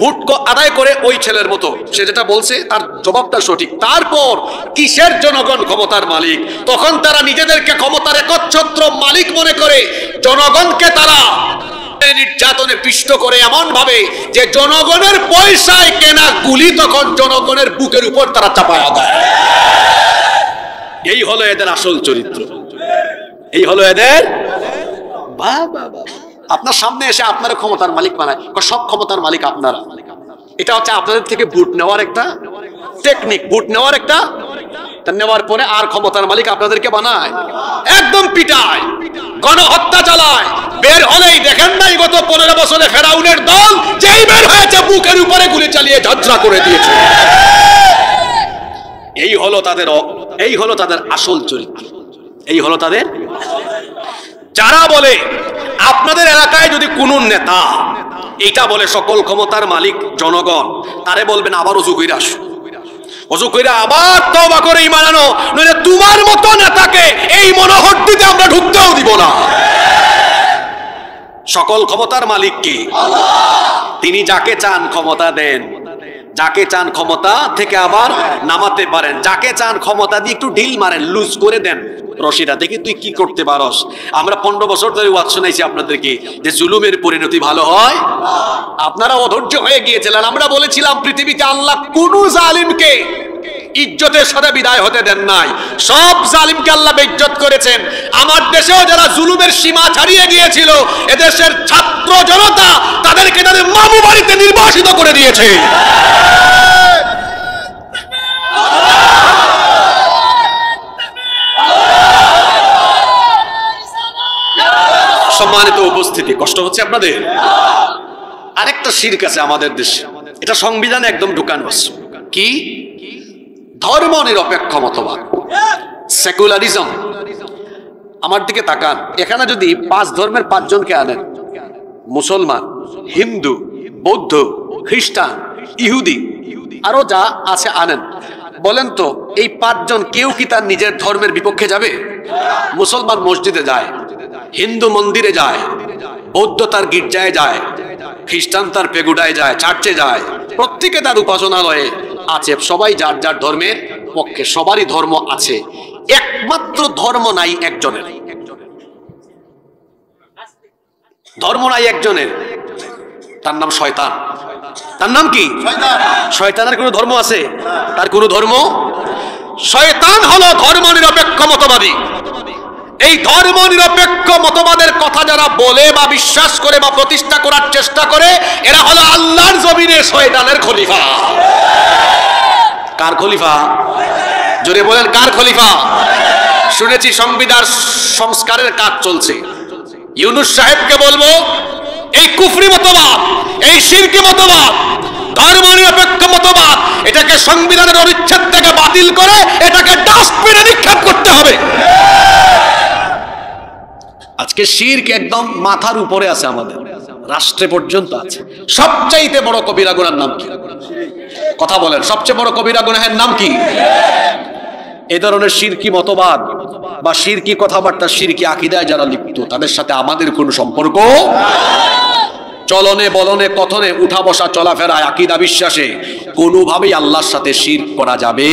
ভোট আদায় করে ওই ছেলের মতো, সে যেটা বলছে তার জবাবটা সঠিক। তারপর কিসের জনগণ ক্ষমতার মালিক? তখন তারা নিজেদেরকে ক্ষমতার একচ্ছত্র মালিক মনে করে জনগণকে তারা নির্যাতনে পিষ্ট করে এমন ভাবে যে জনগণের পয়সায় কেনা গুলি তখন জনগণের বুকের উপর তারা চাপায়া দেয়। এই হলো এদের আসল চরিত্র, এই হলো এদের। বাবা, আপনার সামনে এসে আপনারা ক্ষমতার মালিক বানায়, সব ক্ষমতার মালিক আপনারা। এটা হচ্ছে আপনাদের থেকে ভোট নেওয়ার একটা টেকনিক। ভোট নেওয়ার একটা, নেওয়ার পরে আর ক্ষমতার মালিক আপনাদেরকে বানায়, একদম পিটায়, গণহত্যা চালায়। বের হলেই দেখেন নাই গত 15 বছরে ফেরাউনের দল যেই বের হয়েছে বুকের উপরে গুলি চালিয়ে ঝাঁঝরা করে দিয়েছে। এই হলো তাদের আসল চরিত্র, এই হলো তাদের। যারা বলে আপনাদের এলাকায় যদি কোন নেতা এটা বলে সকল ক্ষমতার মালিক জনগণ, তারে বলবেন আবার অজু কইরা আসো, অজু কইরা আবার তওবা করে ঈমান আনো, নইলে তোমার মতো নেতাকে এই মনোহরটিতে আমরা ঢুকতেও দিব না। সকল ক্ষমতার মালিক কি? আল্লাহ। তিনি যাকে চান ক্ষমতা দেন, যাকে চান ক্ষমতা থেকে আবার নামাতে পারেন, যাকে চান ক্ষমতা দিয়ে একটু ঢিল মারেন, লুজ করে দেন রশিটা, দেখি তুই কি করতে পারস। আমরা 15 বছর ধরে ওয়াজ শোনাইছি আপনাদেরকে যে জুলুমের পরিণতি ভালো হয়। আপনারা অধৈর্য হয়ে গিয়েছিলেন। আমরা বলেছিলাম পৃথিবীতে আল্লাহ কোন জালিমকে ইজ্জতের সাথে বিদায় হতে দেন নাই, সব জালিমকে আল্লাহ বেইজ্জত করেছেন। আমার দেশেও যারা জুলুমের সীমা ছাড়িয়ে গিয়েছিল, এদেশের ছাত্র জনতা তাদেরকে তাদের মামু বাড়িতে নির্বাসিত করে দিয়েছে। সম্মানিত উপস্থিতি, কষ্ট হচ্ছে আপনাদের? আরেকটা শিরক আছে আমাদের দেশে, এটা সংবিধানে একদম ঢুকানো আছে। কি? ধর্ম নিরপেক্ষ মতবাদ, সেকুলারিজম। আমার দিকে তাকান, এখানে যদি 5 ধর্মের 5 জনকে আনেন, মুসলমান, হিন্দু, বৌদ্ধ, খ্রিস্টান, ইহুদি, আরো যা আছে আনেন, বলেন তো এই পাঁচজন কেউ কি তার নিজের ধর্মের বিপক্ষে যাবে? মুসলমান মসজিদে যায়, হিন্দু মন্দিরে যায়, বৌদ্ধ তার গির্জায় যায়, খ্রিস্টান তার পেগুডায় যায়, চার্চে যায়, প্রত্যেকে তার উপাসনালয়ে আছে, সবাই যার যার ধর্মের পক্ষে, সবারই ধর্ম আছে। একমাত্র ধর্ম নাই একজনের, ধর্ম নাই একজনের, তার নাম শয়তান। তার নাম কি? শয়তানের কোনো ধর্ম আছে? তার কোনো ধর্ম? শয়তান হলো ধর্ম নিরপেক্ষ মতবাদী। এই ধর্ম নিরপেক্ষ মতবাদের কথা যারা বলে বা বিশ্বাস করে বা প্রতিষ্ঠা করার চেষ্টা করে, এরা হলো আল্লাহর জমিনে শয়তানের খলিফা। কার খলিফা? জোরে বলেন, কার খলিফা? শুনেছি সংবিধান সংস্কারের কাজ চলছে। ইউনূস সাহেবকে বলবো, এই কুফরি মতবাদ, এই শিরকি মতবাদ, ধর্ম নিরপেক্ষ মতবাদ, এটাকে সংবিধানের অনুচ্ছেদ থেকে বাতিল করে এটাকে ডাস্টবিনে নিক্ষেপ করতে হবে। আজকে শিরক একদম মাথার উপরে আছে, আমাদের রাষ্ট্রে পর্যন্ত আছে। সবচাইতে বড় কবিরা গুনাহের নাম কি? কথা বলেন, সবচেয়ে বড় কবিরা গুনাহের নাম কি? এই ধরনের শিরকি মতবাদ বা শিরকি কথাবার্তা, শিরকি আকীদায় যারা লিপ্ত, তাদের সাথে আমাদের কোনো সম্পর্ক। চলনে বলনে কথনে উঠা বসা চলাফেরায় আকীদা বিশ্বাসে কোনোভাবেই আল্লাহর সাথে শিরক করা যাবে।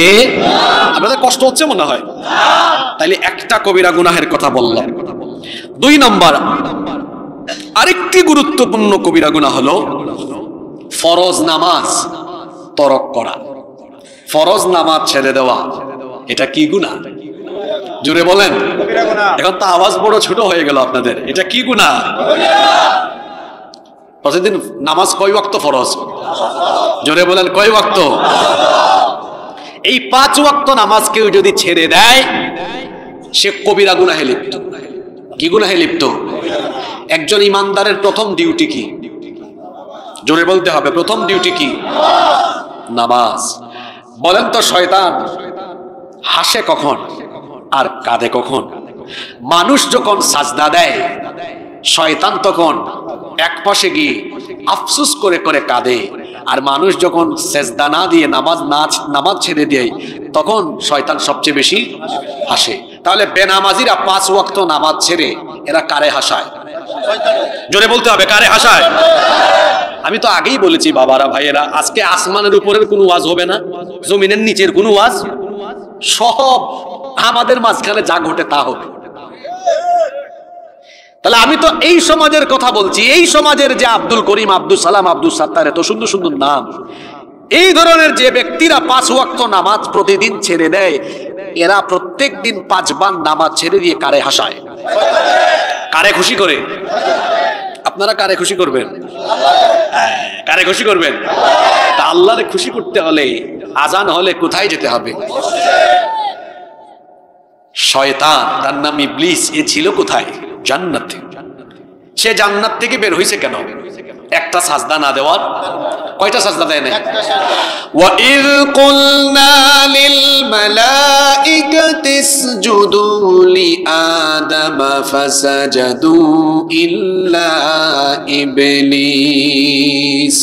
আপনাদের কষ্ট হচ্ছে মনে হয়? তাইলে একটা কবিরা গুনাহের কথা বললাম। 2 নম্বর আরেকটি গুরুত্বপূর্ণ কবিরা গুনাহ হলো ফরজ নামাজ তরক করা, ফরজ নামাজ ছেড়ে দেওয়া। এটা কি গুনাহ? জোরে বলেন। এখন তো আওয়াজ বড় ছোট হয়ে গেল আপনাদের। এটা কি গুনাহ? প্রতিদিন নামাজ কয় ওয়াক্ত ফরজ? জোরে বলেন, কয় ওয়াক্ত? এই 5 ওয়াক্ত নামাজ কেউ যদি ছেড়ে দেয়, সে কবিরা গুনাহে লিপ্ত। কি গুনাহে লিপ্ত? একজন ইমানদারের প্রথম ডিউটি কি? জোরে বলতে হবে, প্রথম ডিউটি কি? নামাজ। বলেন তো শয়তান হাসে কখন আর কাঁদে কখন? মানুষ যখন সাজদা দেয়, শয়তান তখন এক পাশে গিয়ে আফসোস করে করে কাঁদে, আর মানুষ যখন সেজদা না দিয়ে নামাজ ছেড়ে দেয়, তখন শয়তান সবচেয়ে বেশি হাসে। তাহলে বেনামাজিরা 5 ওয়াক্ত নামাজ ছেড়ে এরা কারে হাসায়? জোরে বলতে হবে, কারে হাসায়? আমি তো আগেই বলেছি বাবারা, ভাইয়েরা, আজকে আসমানের উপরের কোনো ওয়াজ হবে না, জমিনের নিচের কোনো ওয়াজ, সব আমাদের মাঝখানে যা ঘটে তা হবে। তাহলে আমি তো এই সমাজের কথা বলছি, এই সমাজের যে আব্দুল করিম, আব্দুল সালাম, আব্দুল সাত্তার, এত সুন্দর সুন্দর নাম, এই ধরনের যে ব্যক্তিরা 5 ওয়াক্ত নামাজ প্রতিদিন ছেড়ে দেয়, এরা প্রত্যেক দিন 5 বার নামাজ ছেড়ে দিয়ে কারে হাসায়? কারে খুশি করে? আপনারা কারে খুশি করবেন? কারে খুশি করবেন? তা আল্লাহরে খুশি করতে হলে আজান হলে কোথায় যেতে হবে? শয়তান, তার নাম ইবলিস, এ ছিল কোথায়? জান্নাতে। সে জান্নাত থেকে বের হইছে কেন? একটা সাজদা না দেওয়ার। কয়টা সাজদা দেয় না? ওয়া ইয কুলনা লিল মালাইকাতি ইসজুদু লি আদম ফাসাজাদু ইল্লা ইবলিস।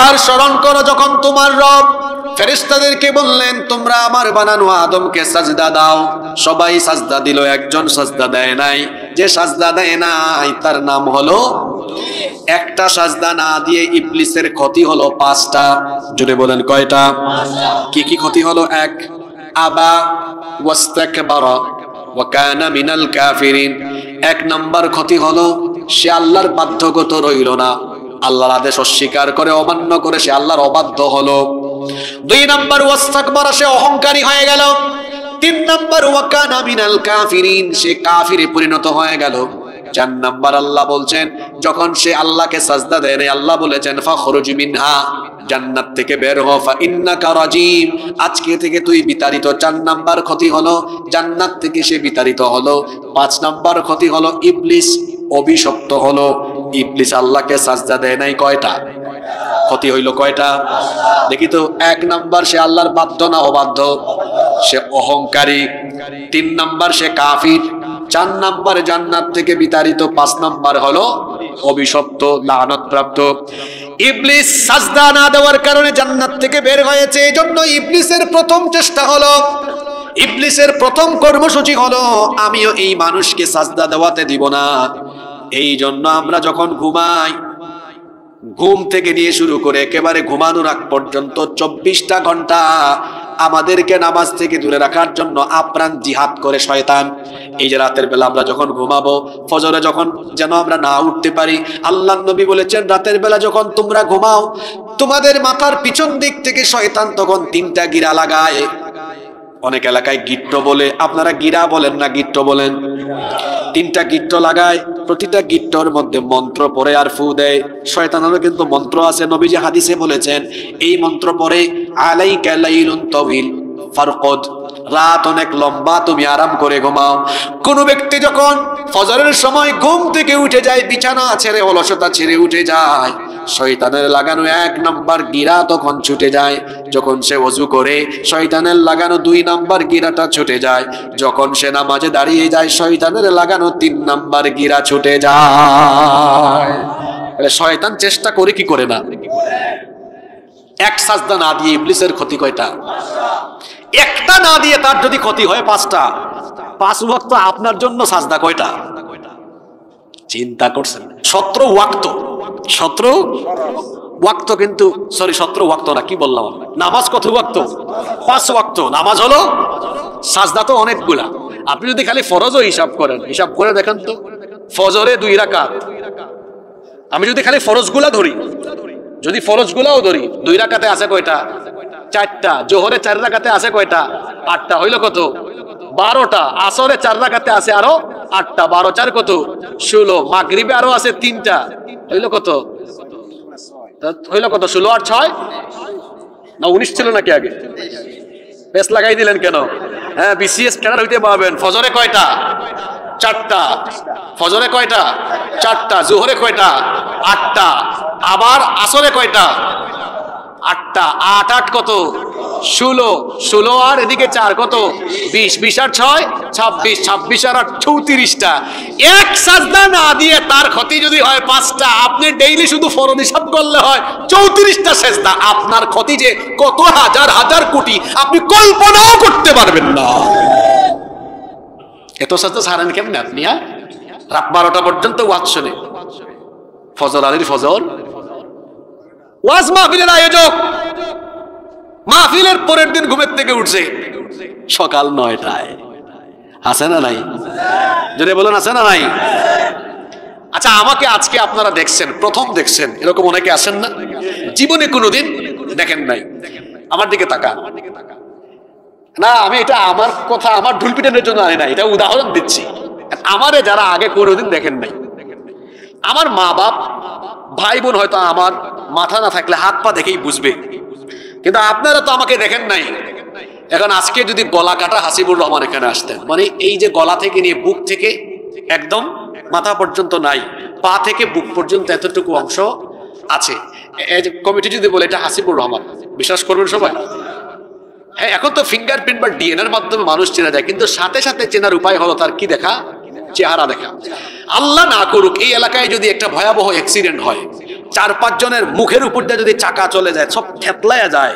আর স্মরণ করো যখন তোমার রব ফেরেশতাদেরকে বললেন, তোমরা আমার বানানো আদমকে সাজদা দাও। সবাই সাজদা দিল, একজন সাজদা দেয় নাই। যে সাজদা দেয় নাই তার নাম হলো, একটা সাজদা না দিয়ে ইবলিসের ক্ষতি হলো 5টা। জোরে বলেন, কয়টা? কি কি ক্ষতি হলো? 1, আবা ওয়াস্তাকবারা ওয়া কানা মিনাল কাফিরিন। 1 নম্বর ক্ষতি হলো সে আল্লাহর বাধ্যগত রইল না, আল্লাহর আদেশ অস্বীকার করে, অমান্য করে সে আল্লাহর অবাধ্য হলো। 2 নম্বর ওয়াস্তাকবারা, সে অহংকারী হয়ে গেল। 3 নম্বর ওয়া কানা মিনাল কাফিরিন, সে কাফিরে পরিণত হয়ে গেল। 4 নম্বর আল্লাহ বলছেন, যখন সে আল্লাহকে সাজদা দেয় না, আল্লাহ বলেছেন ফাখরুজ মিনহা, জান্নাত থেকে বের হ, ফা ইন্নাকা রাজিম, আজকে থেকে তুই বিতাড়িত। 4 নম্বর ক্ষতি হলো জান্নাত থেকে সে বিতাড়িত হলো। 5 নম্বর ক্ষতি হলো ইবলিস অভিশপ্ত হলো। ইবলিস আল্লাহকে সাজদা দেয় নাই, কয়টা ক্ষতি হইল? কয়টা? দেখি তো। 1 নম্বর সে আল্লাহর বাধ্য না অবাধ্য? সে অহংকারী। 3 নম্বর সে কাফির। 4 নম্বর জান্নাত থেকে বিতাড়িত। 5 নম্বর হলো অভিশপ্ত, লানত-প্রাপ্ত। ইবলিস সাজদা না দেওয়ার কারণে জান্নাত থেকে বের হয়েছে। এজন্য ইবলিসের প্রথম চেষ্টা হলো, ইবলিসের প্রথম কর্মসূচি হলো আমিও এই মানুষকে সাজদা দেওয়াতে দিব না। এই জন্য আমরা যখন ঘুমাই, ঘুম থেকে নিয়ে শুরু করে একেবারে ঘুমানোর আগ পর্যন্ত 24টা ঘন্টা আমাদেরকে নামাজ থেকে দূরে রাখার জন্য আপ্রাণ জিহাদ করে শয়তান। এই যে রাতের বেলা আমরা যখন ঘুমাবো, ফজরে যখন যেন আমরা না উঠতে পারি, আল্লাহর নবী বলেছেন রাতের বেলা যখন তোমরা ঘুমাও, তোমাদের মাথার পিছন দিক থেকে শয়তান তখন 3টা গিরা লাগায়। অনেক এলাকায় গিট্ট বলে, আপনারা গিরা বলেন না গিট্ট বলেন? 3টা গিট্ট লাগায়, প্রতিটা গিট্টর মধ্যে মন্ত্র পড়ে আর ফু দেয়। শয়তানেরও কিন্তু মন্ত্র আছে, নবীজি হাদিসে বলেছেন এই মন্ত্র পড়ে আলাইকা লাইলুন তাওয়িল ফারকদ, রাত অনেক লম্বা, তুমি আরাম করে ঘুমাও। কোন ব্যক্তি যখন ফজরের সময় ঘুম থেকে উঠে যায়, বিছানা ছেড়ে অলসতা ছেড়ে উঠে যায়, শয়তানের লাগানো 1 নাম্বার গিরা তখন ছুটে যায়। যখন সে ওযু করে, শয়তানের লাগানো 2 নাম্বার গিরাটা ছুটে যায়। যখন সে নামাজে দাঁড়িয়ে যায়, শয়তানের লাগানো 3 নাম্বার গিরা ছুটে যায়। শয়তান চেষ্টা করে কি করে না? এক সাজদা না দিয়ে ইবলিসের ক্ষতি কয়টা? একটা না দিয়ে তার যদি ক্ষতি হয় 5টা। 5 ওয়াক্ত আপনার জন্য সাজদা কয়টা? চিন্তা করছেন? 17 ওয়াক্ত, 17 ওয়াক্ত। কিন্তু সরি 17 ওয়াক্ত না, কি বললাম? নামাজ কত ওয়াক্ত? 5 ওয়াক্ত নামাজ হলো, সাজদা তো অনেকগুলা। আপনি যদি খালি ফরজও হিসাব করেন, হিসাব করে দেখেন তো, ফজরে 2 রাকাত, আমি যদি খালি ফরজগুলা ধরি, যদি ফরজগুলাও ধরি, 2 রাকাতে আছে কয়টা? 4টা। জোহরে 4 রাকাতে আছে কয়টা? 8টা। হইল কত? 12টা। আসরে 4 রাকাতে আছে আরো 8টা। 12 4 কত? 16। মাগরিবে আরো আছে 3টা। হইল কত? হইল কত? 16 আর 6 না 19 ছিল নাকি আগে? বেশ লাগাই দিলেন কেন? হ্যাঁ, বিসিএস ক্যাডার হইতে পারবেন। ফজরে কয়টা? 4টা। ফজরে কয়টা? 4টা। জোহরে কয়টা? 8টা। আবার আসরে কয়টা? 8টা। 8 8 কত? 16। 16 আর এদিকে 4 কত? 20। 20 আর 6 26। 26 আর 34টা। এক সাজদা না দিয়ে তার ক্ষতি যদি হয় 5টা, আপনি ডেইলি শুধু ফরজ হিসাব করলে হয় 34টা সাজদা। আপনার ক্ষতি যে কত হাজার হাজার কোটি আপনি কল্পনাও করতে পারবেন না। এত সাজদা ছাড়েন কেমনে আপনি? রাত 12টা পর্যন্ত ওয়াজ শুনে, ফজর আলীর ফজর, ওয়াজ মাহফিলের আয়োজক মাহফিলের পরের দিন ঘুমের থেকে উঠছে সকাল 9টায়। আছে না নাই? যদি বলেন আছে না নাই? আচ্ছা, আমাকে আজকে আপনারা দেখছেন, প্রথম দেখছেন, এরকম অনেকে আসেন না, জীবনে কোনোদিন দেখেন নাই। আমার দিকে তাকান। না, আমি এটা আমার কথা, আমার ঢুল পিটানোর জন্য আনি না, এটা উদাহরণ দিচ্ছি। আমারে যারা আগে কোনোদিন দেখেন নাই, আমার মা বাপ ভাই বোন হয়তো আমার মাথা না থাকলে হাত পা দেখেই বুঝবে, কিন্তু আপনারা তো আমাকে দেখেন নাই। এখন আজকে যদি গলা কাটা হাসিবুর রহমান এখানে আসতেন, মানে এই যে গলা থেকে নিয়ে বুক থেকে একদম মাথা পর্যন্ত নাই, পা থেকে বুক পর্যন্ত এতটুকু অংশ আছে, কমিটি যদি বলে এটা হাসিবুর রহমান, বিশ্বাস করবেন সবাই? হ্যাঁ, এখন তো ফিঙ্গারপ্রিন্ট বা ডিএনএর মাধ্যমে মানুষ চেনা যায়, কিন্তু সাথে সাথে চেনার উপায় হলো তার কি দেখা? চেহারা দেখা। আল্লাহ না করুক এই এলাকায় যদি একটা ভয়াবহ অ্যাক্সিডেন্ট হয়, 4-5 জনের মুখের উপর দিয়ে যদি চাকা চলে যায়, সব থেতলায়া যায়,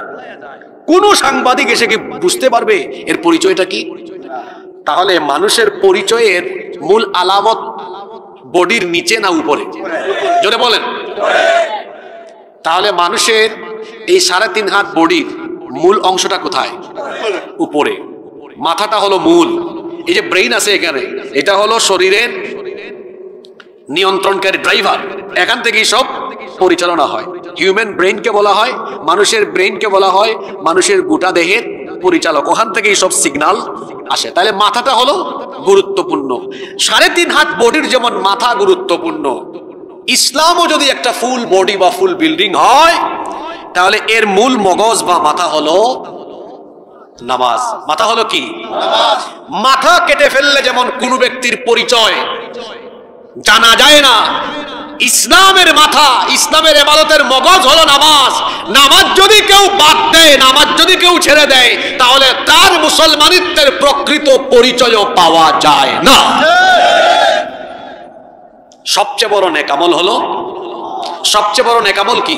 কোন সাংবাদিক এসে কি বুঝতে পারবে এর পরিচয়টা কি? তাহলে মানুষের পরিচয়ের মূল আলামত বডির নিচে না উপরে? জোরে বলেন। তাহলে মানুষের এই 3.5 হাত বডির মূল অংশটা কোথায়? উপরে। মাথাটা হলো মূল। এই যে ব্রেইন আছে এখানে, এটা হলো শরীরের নিয়ন্ত্রণকারী ড্রাইভার, এখান থেকেই সব পরিচালনা হয়। হিউম্যান ব্রেইনকে বলা হয়, মানুষের ব্রেইনকে বলা হয় মানুষের গোটা দেহের পরিচালক, ওখান থেকেই সব সিগন্যাল আসে। তাহলে মাথাটা হলো গুরুত্বপূর্ণ। 3.5 হাত বডির যেমন মাথা গুরুত্বপূর্ণ, ইসলামও যদি একটা ফুল বডি বা ফুল বিল্ডিং হয়, তাহলে এর মূল মগজ বা মাথা হলো নামাজ। মাথা হলো কি? নামাজ। মাথা কেটে ফেললে যেমন কোন ব্যক্তির পরিচয় জানা যায় না, ইসলামের মাথা, ইসলামের ইবাদতের মগজ হলো নামাজ। নামাজ যদি কেউ বাদ দেয়, নামাজ যদি কেউ ছেড়ে দেয়, তাহলে তার মুসলমানিত্বের প্রকৃত পরিচয়ও পাওয়া যায় না। সবচেয়ে বড় নেক আমল হলো, সবচেয়ে বড় নেক আমল কি?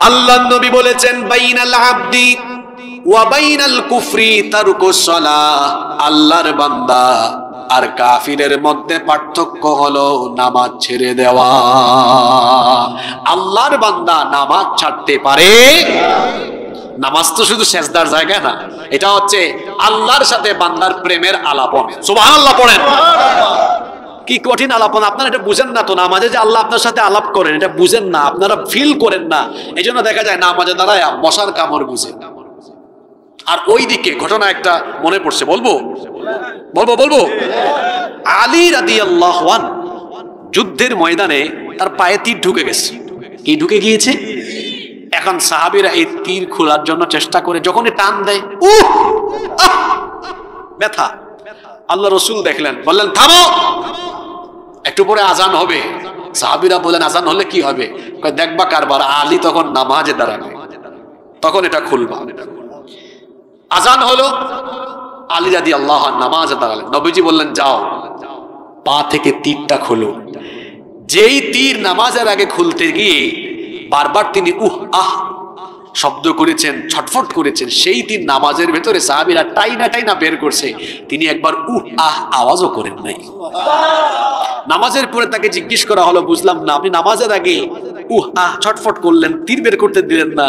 আল্লাহর নবী বলেছেন বাইনাল আবদি ওয়া বাইনাল কুফরি তারকুস সালাহ, আল্লাহর বান্দা আর কাফিরের মধ্যে পার্থক্য হলো নামাজ ছেড়ে দেওয়া। আল্লাহর বান্দা নামাজ ছাড়তে পারে। নামাজ তো শুধু সেজদার জায়গা না, এটা হচ্ছে আল্লাহর সাথে বান্দার প্রেমের আলাপন। সুবহানাল্লাহ পড়েন। কি কঠিন আলাপন, আপনারা এটা বুঝেন না তো। নামাজে যে আল্লাহ আপনার সাথে আলাপ করেন এটা বুঝেন না, আপনারা ফিল করেন না। এই জন্য দেখা যায় নামাজে দাঁড়ায় মশার কামড় বুঝে। আর ওই দিকে ঘটনা একটা মনে পড়ছে, বলবো বলবো বলবো আলী রাদিয়াল্লাহু আনহু যুদ্ধের ময়দানে তার পায়ে তীর ঢুকে গেছে। কি ঢুকে গিয়েছে? এখন সাহাবীরা এই তীর খোলার জন্য চেষ্টা করে, যখনই টান দেয় ব্যথা। আল্লাহ রসুল দেখলেন, বললেন থামো, একটু পরে আজান হবে। সাহাবীরা বললেন আজান হলে কি হবে? দেখবা কারবার। আলী তখন নামাজে দাঁড়াবে, তখন এটা খুলবা। আজান হলো, আলী রাদিয়াল্লাহু আনহু নামাজে দাঁড়ালেন। নবীজি বললেন যাও, পা থেকে তীরটা খোলো। যেই তীর নামাজের আগে খুলতে গিয়ে বারবার তিনি উহ আহ শব্দ করেছেন, ছটফট করেছেন, সেই তীর নামাজের ভেতরে সাহাবীরা টাইনা টাইনা বের করছে, তিনি একবার উহ আহ আওয়াজও করেন নাই। নামাজের পরে তাকে জিজ্ঞেস করা হলো, বুঝলাম না, আপনি নামাজের আগে উহ আহ ছটফট করলেন, তীর বের করতে দিলেন না,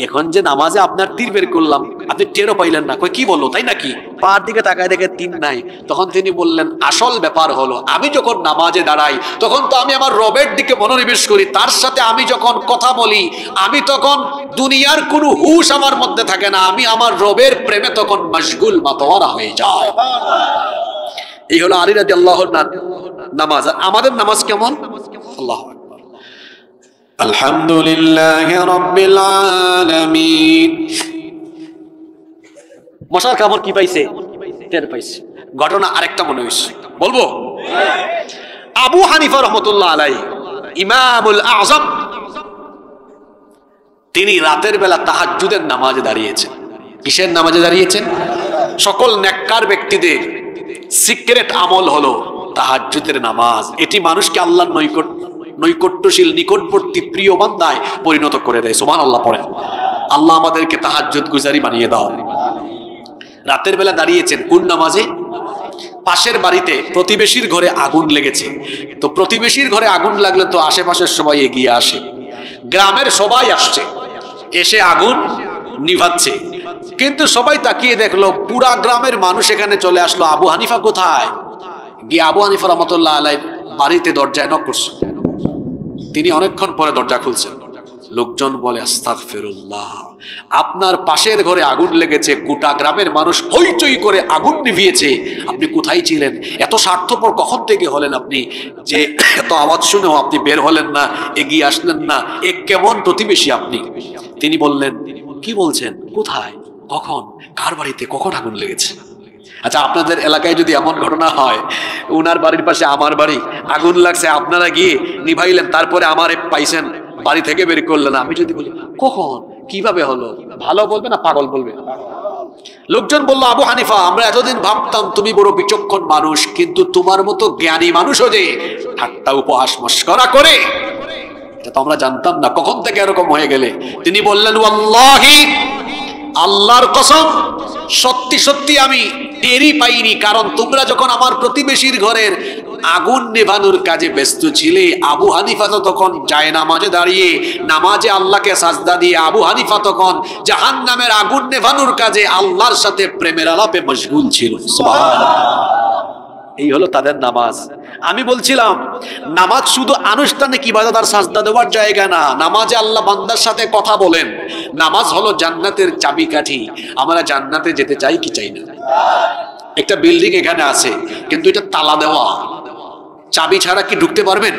এখন যে নামাজে আপনার তীর বের করলাম আপনি টেরও পাইলেন না। কি বললো, তাই নাকি? পার দিকে তাকায় দেখে তীর নাই। তখন তিনি বললেন আসল ব্যাপার হলো আমি যখন নামাজে দাঁড়াই তখন তো আমি আমার রবের দিকে মনোনিবেশ করি, তার সাথে আমি যখন কথা বলি আমি তখন দুনিয়ার কোনো হুশ আমার মধ্যে থাকে না, আমি আমার রবের প্রেমে তখন মশগুল মাতোয়ারা হয়ে যায়। এই হলো আলী রাদিয়াল্লাহু আনহু নামাজ। আমাদের নামাজ কেমন? আল্লাহু আকবার। আলহামদুলিল্লাহি রাব্বিল আলামিন। মশার কামড় কি পাইছে? টের পাইছে। ঘটনা আরেকটা মনে হইছে, বলবো? আবু হানিফা রাহমাতুল্লাহ আলাইহি, ইমামুল আযম, তিনি রাতের বেলা তাহাজ্জুদের নামাজে দাঁড়িয়েছেন। কিসের নামাজে দাঁড়িয়েছেন? সকল নেককার ব্যক্তিদের সিক্রেট আমল হলো তাহাজ্জুদের নামাজ। এটি মানুষকে আল্লাহর নৈকট্যশীল, নিকটবর্তী, প্রিয় বান্দায় পরিণত করে দেয়। সুবহানাল্লাহ পড়েন। আল্লাহ আমাদেরকে তাহাজ্জুদ গুজারি বানিয়ে দাও। রাতের বেলা দাঁড়িয়েছেন কোন নামাজে? পাশের বাড়িতে প্রতিবেশীর ঘরে আগুন লেগেছে। তো প্রতিবেশীর ঘরে আগুন লাগলে তো আশেপাশের সবাই এগিয়ে আসে, গ্রামের সবাই আসছে, এসে আগুন নিভাচ্ছে। কিন্তু সবাই তাকিয়ে দেখলো পুরা গ্রামের মানুষ এখানে চলে আসলো, আবু হানিফা কোথায়? গিয়ে আবু হানিফা রাহমাতুল্লাহ আলাইহি বাড়িতে দরজায় নক করছে। তিনি অনেকক্ষণ পরে দরজা খুলছেন। লোকজন বলে আস্তাগফিরুল্লাহ, আপনার পাশের ঘরে আগুন লেগেছে, গোটা গ্রামের মানুষ হইচই করে আগুন নিভিয়েছে, আপনি কোথায় ছিলেন? এত স্বার্থপর কখন থেকে হলেন আপনি যে এত আওয়াজ শুনেও আপনি বের হলেন না, এগিয়ে আসলেন না? এ কেমন প্রতিবেশী আপনি? তিনি বললেন কি বলছেন, কোথায়, কখন, কার বাড়িতে কখন আগুন লেগেছে? আচ্ছা, আপনাদের এলাকায় যদি এমন ঘটনা হয়, উনার বাড়ির পাশে আমার বাড়ি, আগুন লাগছে, আপনারা গিয়ে নিভাইলেন, তারপরে আমারে পাইছেন, বাড়ি থেকে বের করলেন, আমি যদি বলি কখন, কিভাবে হলো, ভালো বলবে না পাগল বলবে? লোকজন বললো আবু হানিফা, আমরা এতদিন ভাবতাম তুমি বড় বিচক্ষণ মানুষ, কিন্তু তোমার মতো জ্ঞানী মানুষও যে ঠাট্টা উপহাস মস্করা করে এটা তো আমরা জানতাম না, কখন থেকে এরকম হয়ে গেলে? তিনি বললেন ওয়াল্লাহি, আল্লাহর কসম, সত্যি সত্যি আমি টেরই পাইনি, কারণ তোমরা যখন আমার প্রতিবেশীর ঘরের আগুন নেভানোর কাজে ব্যস্ত ছিলে, আবু হানিফা তো তখন জায়নামাজে দাঁড়িয়ে নামাজে আল্লাহকে সাজদা দিয়ে, আবু হানিফা তখন জাহান্নামের আগুন নেভানোর কাজে আল্লাহর সাথে প্রেমের আলাপে মশগুল ছিল। সুবহানাল্লাহ। এই হলো তাদের নামাজ। আমি বলছিলাম নামাজ শুধু আনুষ্ঠানিক ইবাদত আর সাজদা দেওয়ার জায়গা না, নামাজে আল্লাহ বান্দার সাথে কথা বলেন। নামাজ হলো জান্নাতের চাবিকাঠি। আমরা জান্নাতে যেতে চাই কি চাই না? একটা বিল্ডিং এখানে আছে, কিন্তু এটা তালা দেওয়া, চাবি ছাড়া কি ঢুকতে পারবেন?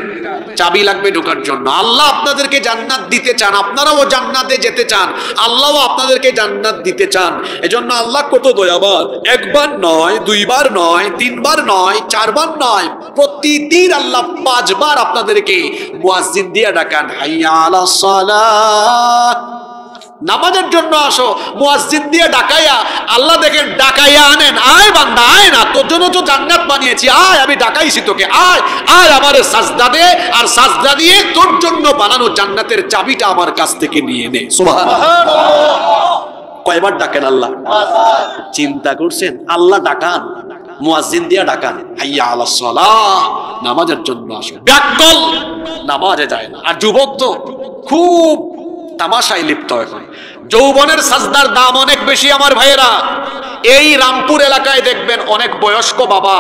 চাবি লাগবে ঢোকার জন্য। আল্লাহ আপনাদেরকে জান্নাত দিতে চান, আপনারাও জান্নাতে যেতে চান, আল্লাহও আপনাদেরকে জান্নাত দিতে চান। এজন্য আল্লাহ কত দয়াবান, একবার নয়, দুইবার নয়, তিনবার নয়, চারবার নয়, প্রতিদিন আল্লাহ 5 বার আপনাদেরকে মুয়াজ্জিন দিয়ে ডাকান, হাইয়া আলাস সালাহ, নামাজের জন্য আসো, মুয়াজ্জিন দিয়ে ডাকাইয়া, আল্লাহ দেখেন ডাকাইয়া আনেন, আয় বান্দা আয় না, তোর জন্য তো জান্নাত বানিয়েছি, আয় আমি ডাকাইছি তোকে, আয় আয় আমারে সাজদা দে, আর সাজদা দিয়ে তোর জন্য বানানো জান্নাতের চাবিটা আমার কাছ থেকে নিয়ে নে। সুবহানাল্লাহ। কয়বার ডাকেন আল্লাহ? চিন্তা করছেন? আল্লাহ ডাকান, মুয়াজ্জিন দিয়া ডাকান, হাইয়া আলাস সালাহ, নামাজের জন্য আসো, ব্যাককল নামাজে যায় না। আর যুবক তো খুব তামাশায় লিপ্ত। এখন যৌবনের সাজদার দাম অনেক বেশি আমার ভাইয়েরা। এই রামপুর এলাকায় দেখবেন অনেক বয়স্ক বাবা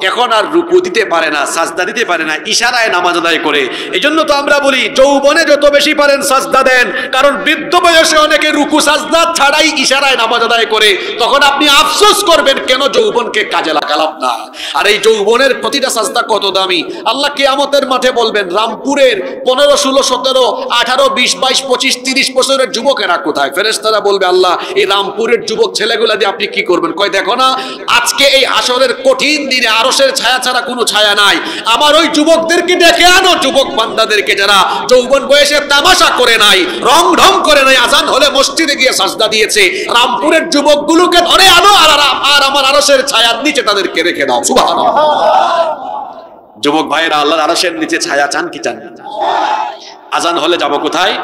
এখন আর রুকু দিতে পারে না, সাজদা দিতে পারে না, ইশারায় নামাজ আদায় করে। এই জন্য তো আমরা বলি যৌবনে যত বেশি পারেন সাজদা দেন, কারণ বৃদ্ধ বয়সে অনেকে রুকু সাজদা ছাড়াই ইশারায় নামাজ আদায় করে। তখন আপনি আফসোস করবেন কেন যৌবনকে কাজে লাগালাম না। আর এই যৌবনের প্রতিটা সাজদা কত দামি। আল্লাহ কিয়ামতের মাঠে বলবেন রামপুরের 15, 16, 17, 18, 20, 22, 25, 30 বছরের যুবকেরা কোথায়? ফেরেশতারা বলবে আল্লাহ এই রামপুরের যুবক ছেলেগুলা দিয়ে আপনি কি করবেন? কয় দেখো না আজকে এই হাসরের কঠিন দিনে আরশের ছায়া ছাড়া কোনো ছায়া নাই, আমার ওই যুবকদেরকে ডেকে আনো, যুবক বান্দাদেরকে যারা যৌবন বয়সে তামাশা করে নাই, রং ঢং করে নাই, আজান হলে মসজিদে গিয়ে সাজদা দিয়েছে, রামপুরের যুবকগুলোকে ধরে আনো আর আমার আরশের ছায়ার নিচে তাদেরকে রেখে দাও। সুবহানাল্লাহ। যুবক ভাইয়েরা আল্লাহর আরশের নিচে ছায়া চান কি চান? আজান হলে যাব কোথায়?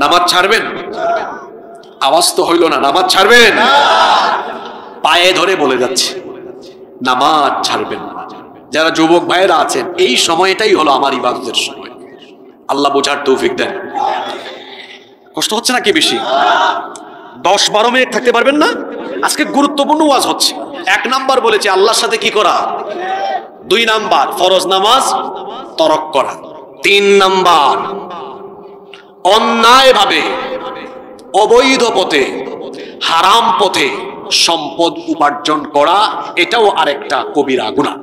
নামাজ ছাড়বেন? আওয়াজ তো হইল না, নামাজ ছাড়বেন? পায়ে ধরে বলে যাচ্ছে নামাজ ছাড়বেন না। যারা যুবক ভাইয়েরা আছেন এই সময়টাই হলো আমার ইবাদতের সময়, আল্লাহ বোঝার তৌফিক দেন। কষ্ট হচ্ছে নাকি বেশি? 10-12 মিনিট থাকতে পারবেন না? আজকে গুরুত্বপূর্ণ ওয়াজ হচ্ছে। 1 নাম্বার বলেছে আল্লাহর সাথে কি করা, 2 নাম্বার ফরজ নামাজ তরক করা, 3 নাম্বার অন্যায়ভাবে অবৈধ পথে হারাম পথে সম্পদ উপার্জন করা, এটাও আরেকটা কবিরা গুনাহ।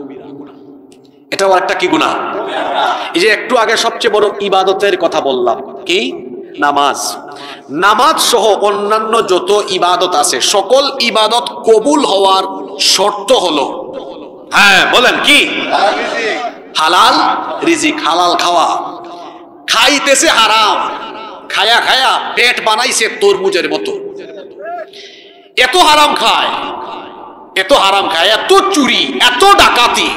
এটাও আরেকটা কি গুনাহ? এই যে একটু আগে সবচেয়ে বড় ইবাদতের কথা বললাম কি? নামাজ। নামাজ সহ অন্যান্য যত ইবাদত আছে সকল ইবাদত কবুল হওয়ার শর্ত হলো, হ্যাঁ বলেন কি? হালাল রিজিক, হালাল খাওয়া। খাইতেছে হারাম, খায়া খায়া পেট বানাইছে তরমুজের মতো, এত হারাম খায়, এত হারাম খায়, এত চুরি, এত ডাকাতি।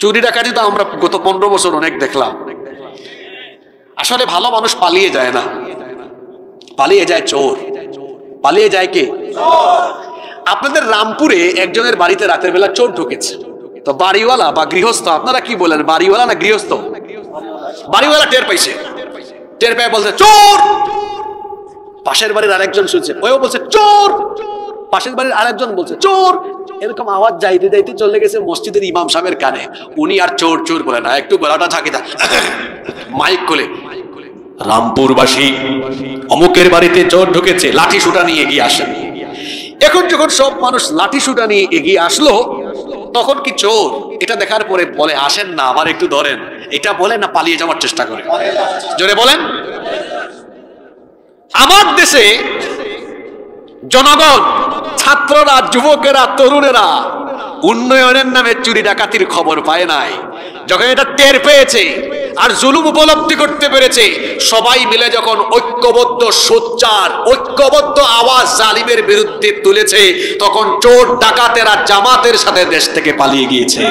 চুরি ডাকাতি তো আমরা গত 15 বছর অনেক দেখলাম। আসলে ভালো মানুষ পালিয়ে যায় না, পালিয়ে যায় চোর। পালিয়ে যায় কে? আপনাদের রামপুরে একজনের বাড়িতে রাতের বেলা চোর ঢুকেছে, তো বাড়িওয়ালা বা গৃহস্থ, আপনারা কি বলেন বাড়িওয়ালা না গৃহস্থ? বাড়িওয়ালা টের পাইছে, টের পেয়ে বলছে চোর। পাশের বাড়ির আরেকজন শুনছে, ওও বলছে চোর। পাশের বাড়ির আরেকজন বলছে চোর। এরকম আওয়াজ যাইতে যাইতে চলে গেছে মসজিদের ইমাম সাহেবের কানে। উনি আর চোর চোর বলে না, একটু গলাটা ঝাঁকি দেয়, মাইক খুলে রামপুরবাসী অমুকের বাড়িতে চোর ঢুকেছে, লাঠি সুটা নিয়ে এগিয়ে আসেন। এখন যখন সব মানুষ লাঠি সুটা নিয়ে এগিয়ে আসলো, তখন কি চোর এটা দেখার পরে বলে আসেন না আবার একটু ধরেন, এটা বলে না পালিয়ে যাওয়ার চেষ্টা করে? জোরে বলেন। আমার দেশে জনগণ, ছাত্ররা, যুবকেরা, তরুণেরা উন্নয়নের নামে চুরি ডাকাতির খবর পায় নাই। যখন এটা টের পেয়েছে আর জুলুম উপলব্ধি করতে পেরেছে, সবাই মিলে যখন ঐক্যবদ্ধ সোচ্চার ঐক্যবদ্ধ আওয়াজ জালিমের বিরুদ্ধে তুলেছে, তখন চোর ডাকাতেরা জামাতের সাথে দেশ থেকে পালিয়ে গিয়েছে।